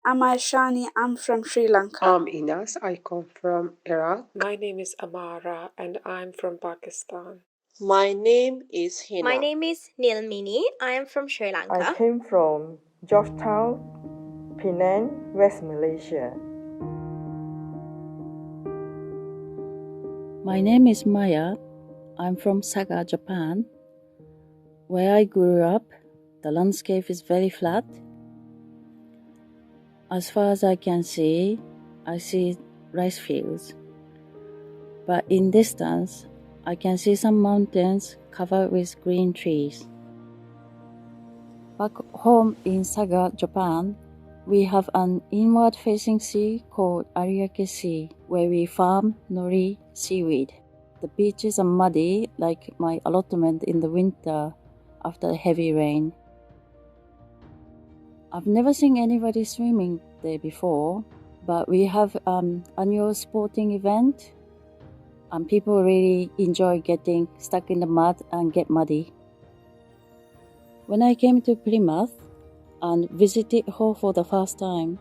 I'm Aishani. I'm from Sri Lanka. I'm Inas. I come from Iraq. My name is Amara and I'm from Pakistan. My name is Hina. My name is Nilmini. I am from Sri I Lanka. came from Georgetown, Penang, West Malaysia. My name is Maya. I'm from Saga, Japan. Where I grew up, the landscape is very flat. As far as I can see, I see rice fields. But in distance, I can see some mountains covered with green trees. Back home in Saga, Japan, we have an inward-facing sea called Ariake Sea, where we farm nori seaweed. The beaches are muddy, like my allotment in the winter after heavy rain. I've never seen anybody swimming there before, but we have an annual sporting event, and people really enjoy getting stuck in the mud and get muddy. When I came to Plymouth and visited Hull for the first time,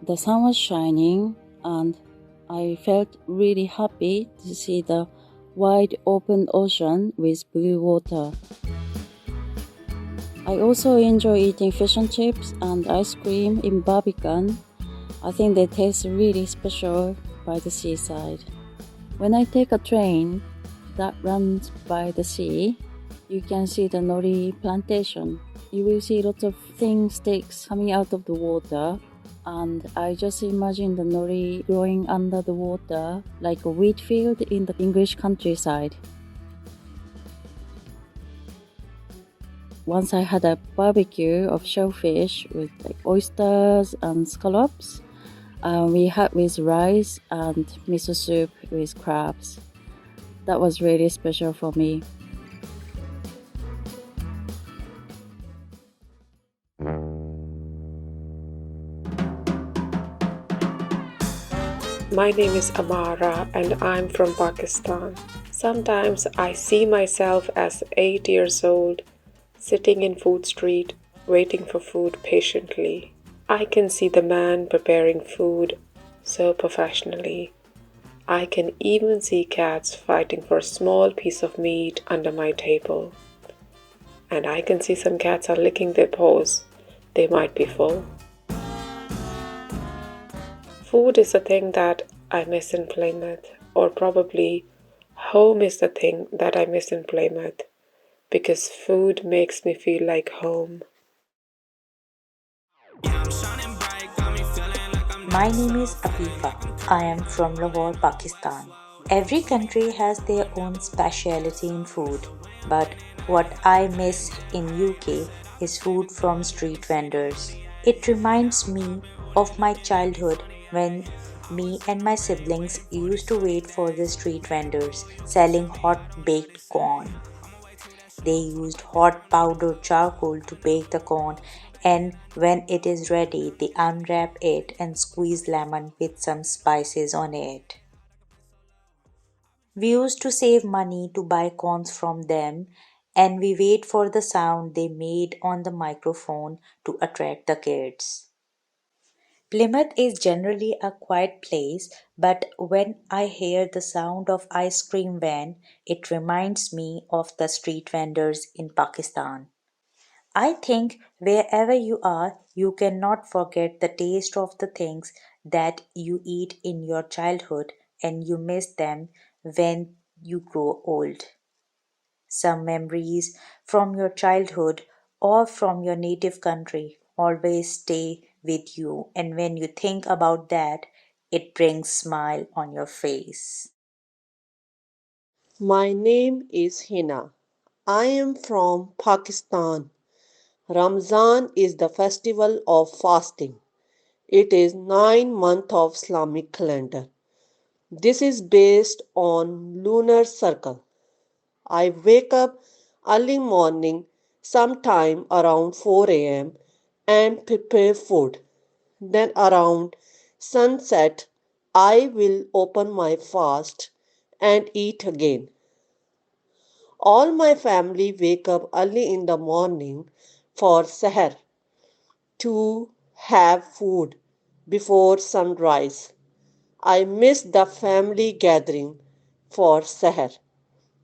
the sun was shining and I felt really happy to see the wide open ocean with blue water. I also enjoy eating fish and chips and ice cream in Barbican. I think they taste really special by the seaside. When I take a train that runs by the sea, you can see the nori plantation. You will see lots of thin sticks coming out of the water, and I just imagine the nori growing under the water like a wheat field in the English countryside. Once I had a barbecue of shellfish with oysters and scallops. We had with rice and miso soup with crabs. That was really special for me. My name is Amara and I'm from Pakistan. Sometimes I see myself as 8 years old, sitting in Food Street, waiting for food patiently. I can see the man preparing food so professionally. I can even see cats fighting for a small piece of meat under my table. And I can see some cats are licking their paws. They might be full. Food is a thing that I miss in Plymouth, or probably home is the thing that I miss in Plymouth, because food makes me feel like home. My name is Afifa. I am from Lahore, Pakistan. Every country has their own speciality in food, but what I miss in UK is food from street vendors. It reminds me of my childhood when me and my siblings used to wait for the street vendors selling hot baked corn. They used hot powdered charcoal to bake the corn, and when it is ready, they unwrap it and squeeze lemon with some spices on it. We used to save money to buy corns from them, and we wait for the sound they made on the microphone to attract the kids. Plymouth is generally a quiet place, but when I hear the sound of ice cream van, it reminds me of the street vendors in Pakistan. I think wherever you are, you cannot forget the taste of the things that you eat in your childhood and you miss them when you grow old. Some memories from your childhood or from your native country always stay with you, and when you think about that, it brings smile on your face. My name is Hina. I am from Pakistan. Ramzan is the festival of fasting. It is 9 month of Islamic calendar. This is based on lunar circle. I wake up early morning sometime around 4 a.m. and prepare food. Then around sunset I will open my fast and eat again. All my family wake up early in the morning for seher to have food. before sunrise. I miss the family gathering for Seher.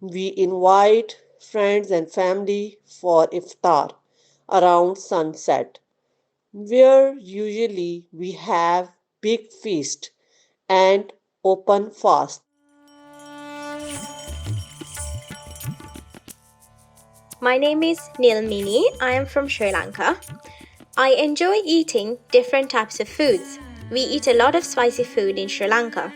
We invite friends and family for iftar around sunset, where usually we have big feast and open fast. My name is Nilmini. I am from Sri Lanka. I enjoy eating different types of foods. We eat a lot of spicy food in Sri Lanka.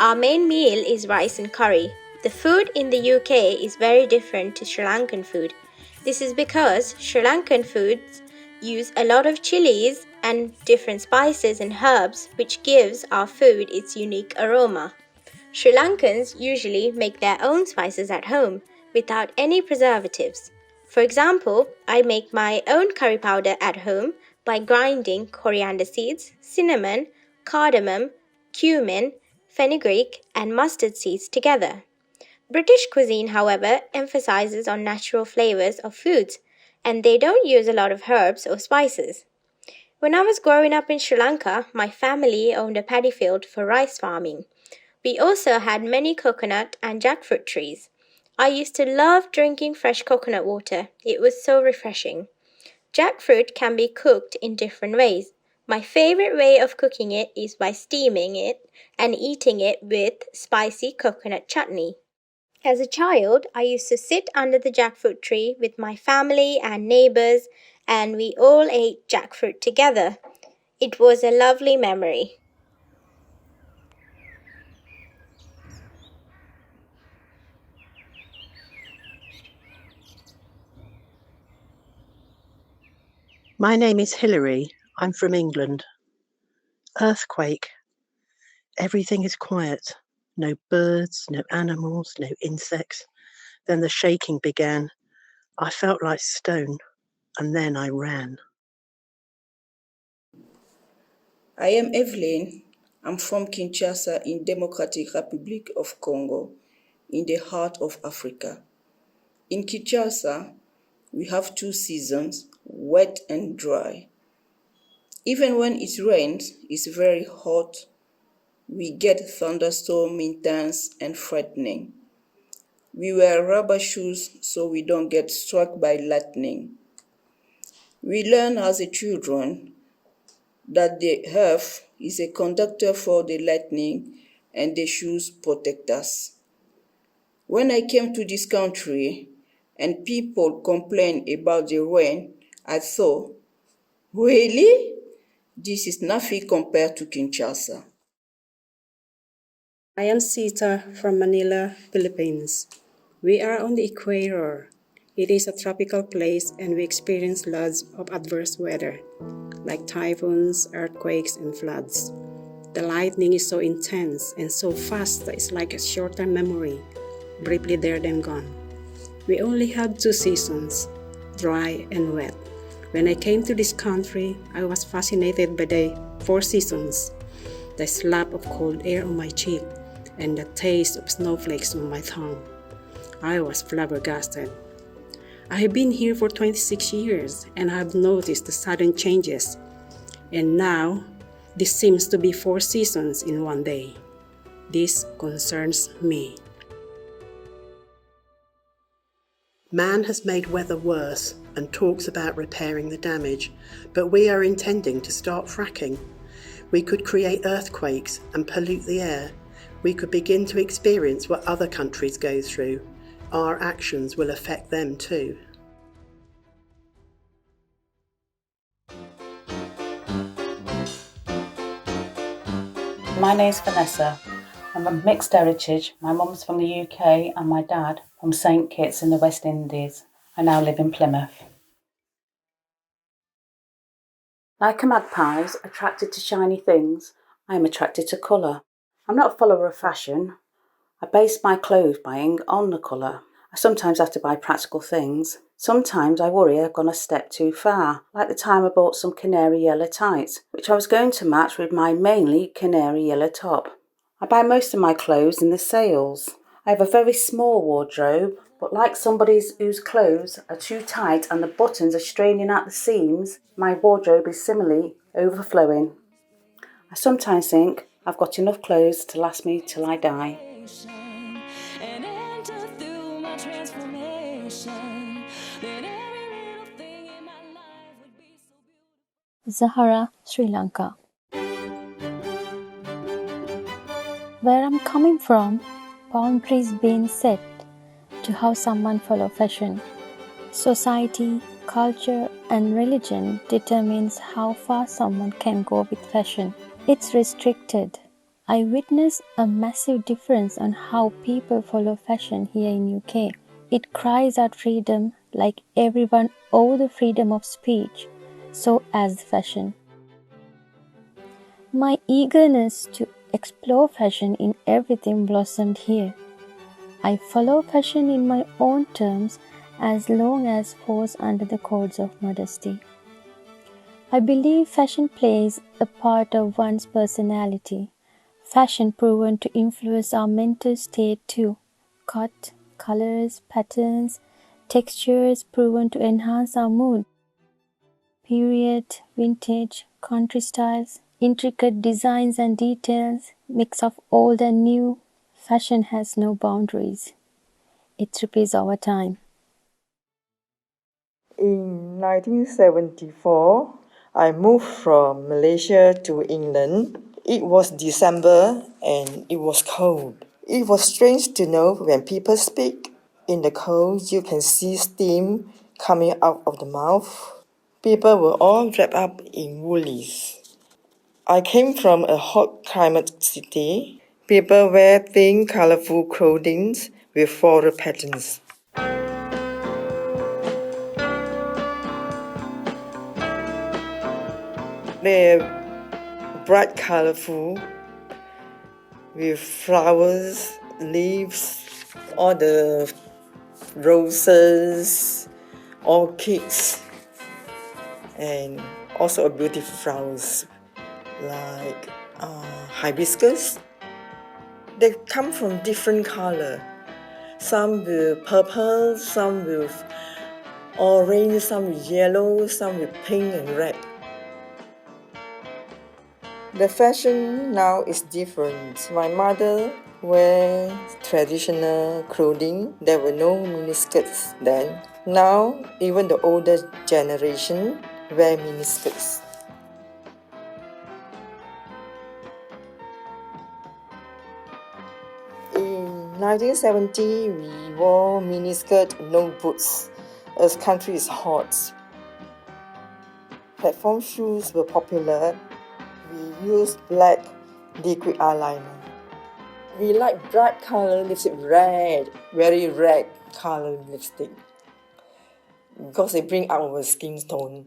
Our main meal is rice and curry. The food in the UK is very different to Sri Lankan food. This is because Sri Lankan foods use a lot of chilies and different spices and herbs, which gives our food its unique aroma. Sri Lankans usually make their own spices at home without any preservatives. For example, I make my own curry powder at home by grinding coriander seeds, cinnamon, cardamom, cumin, fenugreek, and mustard seeds together. British cuisine, however, emphasizes on natural flavors of foods, and they don't use a lot of herbs or spices. When I was growing up in Sri Lanka, my family owned a paddy field for rice farming. We also had many coconut and jackfruit trees. I used to love drinking fresh coconut water. It was so refreshing. Jackfruit can be cooked in different ways. My favorite way of cooking it is by steaming it and eating it with spicy coconut chutney. As a child, I used to sit under the jackfruit tree with my family and neighbors, and we all ate jackfruit together. It was a lovely memory. My name is Hilary. I'm from England. Earthquake. Everything is quiet. No birds, no animals, no insects. Then the shaking began. I felt like stone, and then I ran. I am Evelyn. I'm from Kinshasa in Democratic Republic of Congo, in the heart of Africa. In Kinshasa, we have two seasons, wet and dry. Even when it rains, it's very hot. We get thunderstorms intense and frightening. We wear rubber shoes so we don't get struck by lightning. We learn as a children that the earth is a conductor for the lightning and the shoes protect us. When I came to this country and people complain about the rain, I thought, really? This is nothing compared to Kinshasa. I am Sita from Manila, Philippines. We are on the equator. It is a tropical place and we experience lots of adverse weather, like typhoons, earthquakes, and floods. The lightning is so intense and so fast that it's like a short-term memory, briefly there then gone. We only have two seasons, dry and wet. When I came to this country, I was fascinated by the four seasons, the slap of cold air on my cheek, and the taste of snowflakes on my tongue. I was flabbergasted. I have been here for 26 years and I have noticed the sudden changes. And now, this seems to be four seasons in one day. This concerns me. Man has made weather worse and talks about repairing the damage, but we are intending to start fracking. We could create earthquakes and pollute the air. We could begin to experience what other countries go through. Our actions will affect them too. My name's Vanessa. I'm of mixed heritage. My mum's from the UK and my dad from St Kitts in the West Indies. I now live in Plymouth. Like a magpie attracted to shiny things, I am attracted to colour. I'm not a follower of fashion. I base my clothes buying on the colour. I sometimes have to buy practical things. Sometimes I worry I've gone a step too far, like the time I bought some canary yellow tights, which I was going to match with my mainly canary yellow top. I buy most of my clothes in the sales. I have a very small wardrobe, but like somebody whose clothes are too tight and the buttons are straining at the seams, my wardrobe is similarly overflowing. I I sometimes think I've got enough clothes to last me till I die. Zahara, Sri Lanka. Where I'm coming from, boundaries being set to how someone follow fashion. Society, culture and religion determines how far someone can go with fashion. It's restricted. I witness a massive difference on how people follow fashion here in UK. It cries out freedom like everyone owes the freedom of speech, so as fashion. My eagerness to explore fashion in everything blossomed here. I follow fashion in my own terms as long as falls under the codes of modesty. I believe fashion plays a part of one's personality. Fashion proven to influence our mental state too. Cut, colors, patterns, textures proven to enhance our mood. Period, vintage, country styles, intricate designs and details, mix of old and new. Fashion has no boundaries. It repeats over time. In 1974, I moved from Malaysia to England. It was December and it was cold. It was strange to know when people speak. In the cold, you can see steam coming out of the mouth. People were all wrapped up in woolies. I came from a hot climate city. People wear thin, colorful clothing with floral patterns. They're bright, colorful, with flowers, leaves, all the roses, orchids, and also beautiful flowers like hibiscus. They come from different color. Some with purple, some with orange, some with yellow, some with pink and red. The fashion now is different. My mother wears traditional clothing. There were no miniskirts then. Now, even the older generation wear miniskirts. In 1970, we wore miniskirt, no boots, as country is hot. Platform shoes were popular. We used black liquid eyeliner. We like bright color lipstick, red, very red color lipstick, because they bring out our skin tone.